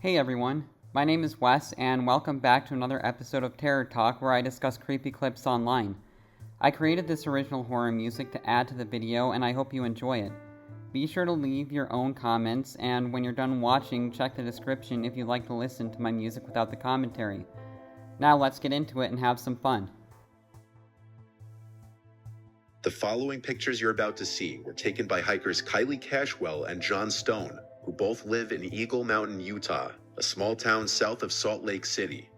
Hey everyone, my name is Wes, and welcome back to another episode of Terror Talk where I discuss creepy clips online. I created this original horror music to add to the video, and I hope you enjoy it. Be sure to leave your own comments, and when you're done watching, check the description if you'd like to listen to my music without the commentary. Now let's get into it and have some fun. The following pictures you're about to see were taken by hikers Kylie Cashwell and John Stone, who both live in Eagle Mountain, Utah, a small town south of Salt Lake City.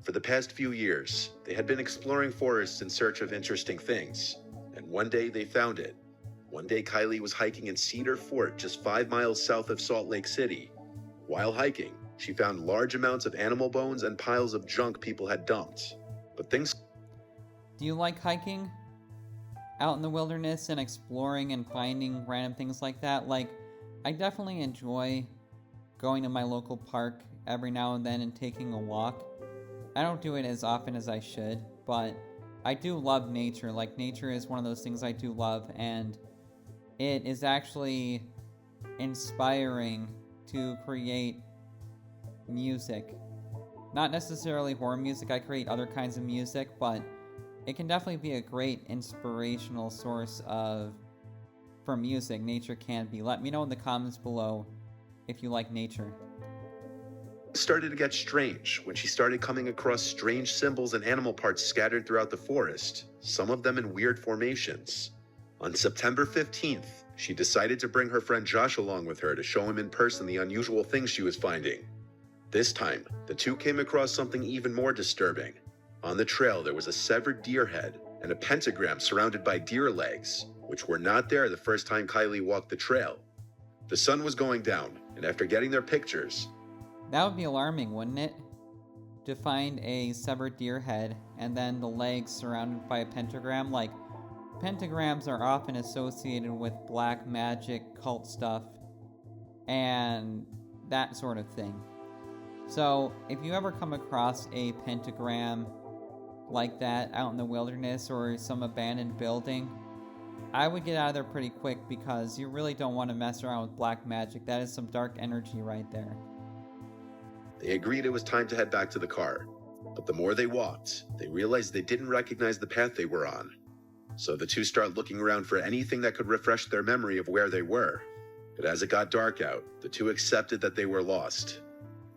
For the past few years, they had been exploring forests in search of interesting things, and one day they found it. One day Kylie was hiking in Cedar Fort, just 5 miles south of Salt Lake City. While hiking, she found large amounts of animal bones and piles of junk people had dumped. But things... Do you like hiking? Out in the wilderness and exploring and finding random things like that? I definitely enjoy going to my local park every now and then and taking a walk. I don't do it as often as I should, but I do love nature. Nature is one of those things I do love, and it is actually inspiring to create music. Not necessarily horror music, I create other kinds of music, but it can definitely be a great inspirational source for music. Nature can be. Let me know in the comments below if you like nature. started to get strange when she started coming across strange symbols and animal parts scattered throughout the forest, some of them in weird formations. On September 15th, she decided to bring her friend Josh along with her to show him in person the unusual things she was finding. This time, the two came across something even more disturbing. On the trail, there was a severed deer head and a pentagram surrounded by deer legs, which were not there the first time Kylie walked the trail. The sun was going down, and after getting their pictures... That would be alarming, wouldn't it? To find a severed deer head and then the legs surrounded by a pentagram. Pentagrams are often associated with black magic, cult stuff, and that sort of thing. So, if you ever come across a pentagram like that out in the wilderness or some abandoned building, I would get out of there pretty quick because you really don't want to mess around with black magic. That is some dark energy right there. They agreed it was time to head back to the car, but the more they walked, they realized they didn't recognize the path they were on. So the two start looking around for anything that could refresh their memory of where they were. But as it got dark out, the two accepted that they were lost.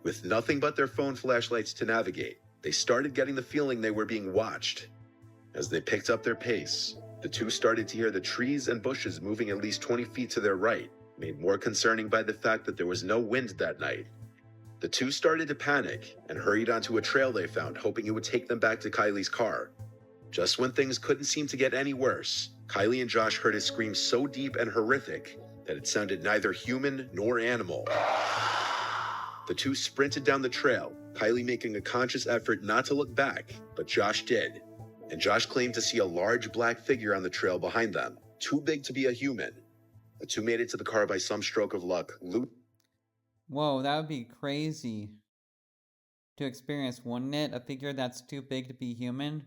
With nothing but their phone flashlights to navigate, they started getting the feeling they were being watched. As they picked up their pace, the two started to hear the trees and bushes moving at least 20 feet to their right, made more concerning by the fact that there was no wind that night. The two started to panic and hurried onto a trail they found, hoping it would take them back to Kylie's car. Just when things couldn't seem to get any worse, Kylie and Josh heard a scream so deep and horrific that it sounded neither human nor animal. The two sprinted down the trail, Kylie making a conscious effort not to look back, but Josh did. And Josh claimed to see a large black figure on the trail behind them, too big to be a human. The two made it to the car by some stroke of luck. Whoa, that would be crazy to experience, wouldn't it? A figure that's too big to be human?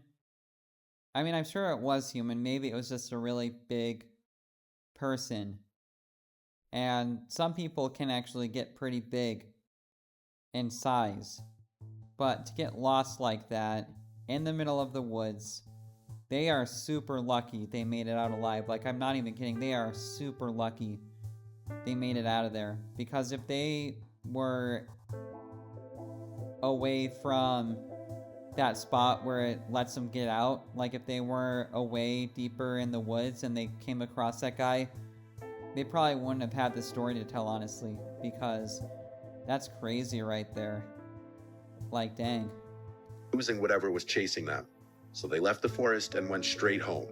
I mean, I'm sure it was human. Maybe it was just a really big person. And some people can actually get pretty big in size. But to get lost like that in the middle of the woods, they are super lucky they made it out alive. I'm not even kidding. They are super lucky they made it out of there. Because if they were away from that spot where it lets them get out, if they were away deeper in the woods and they came across that guy, they probably wouldn't have had the story to tell, honestly, because that's crazy right there. Dang. Losing whatever was chasing them, so they left the forest and went straight home.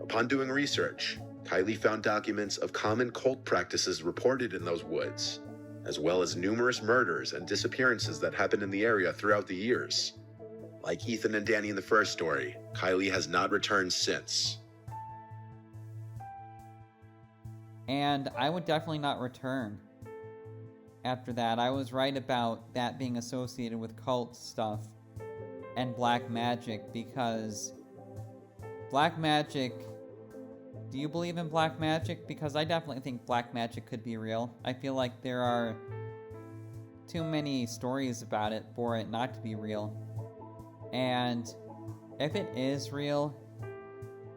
Upon doing research, Kylie found documents of common cult practices reported in those woods, as well as numerous murders and disappearances that happened in the area throughout the years. Like Ethan and Danny in the first story, Kylie has not returned since. And I would definitely not return after that. I was right about that being associated with cult stuff and black magic, because black magic... Do you believe in black magic? Because I definitely think black magic could be real. I feel like there are too many stories about it for it not to be real. And if it is real,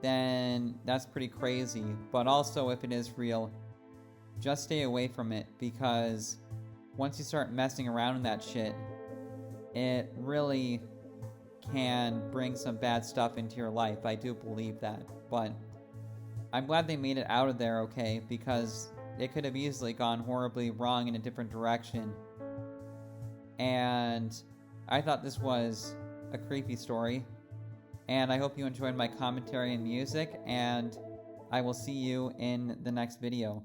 then that's pretty crazy. But also, if it is real, just stay away from it, because once you start messing around in that shit, it really can bring some bad stuff into your life. I do believe that. But I'm glad they made it out of there okay, because it could have easily gone horribly wrong in a different direction. And I thought this was a creepy story. And I hope you enjoyed my commentary and music, and I will see you in the next video.